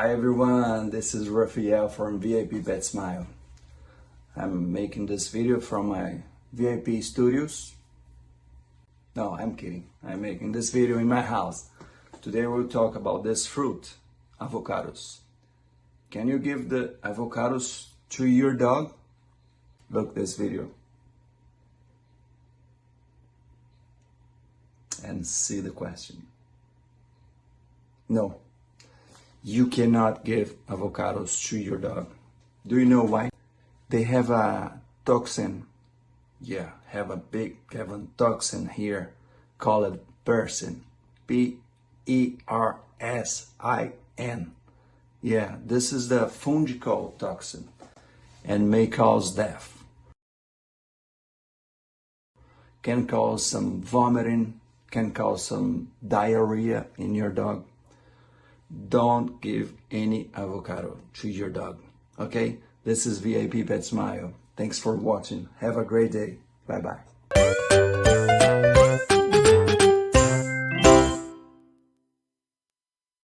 Hi everyone, this is Rafael from VIP Pet Smile. I'm making this video from my VIP studios. No, I'm kidding. I'm making this video in my house. Today we'll talk about this fruit, avocados. Can you give the avocados to your dog? Look this video and see the question. No. You cannot give avocados to your dog. Do you know why? They have a toxin. Yeah, have a toxin here called persin. P-E-R-S-I-N. Yeah, this is the fungal toxin and may cause death. Can cause some vomiting, can cause some diarrhea in your dog. Don't give any avocado to your dog, okay? This is VIP Pet Smile. Thanks for watching. Have a great day. Bye-bye.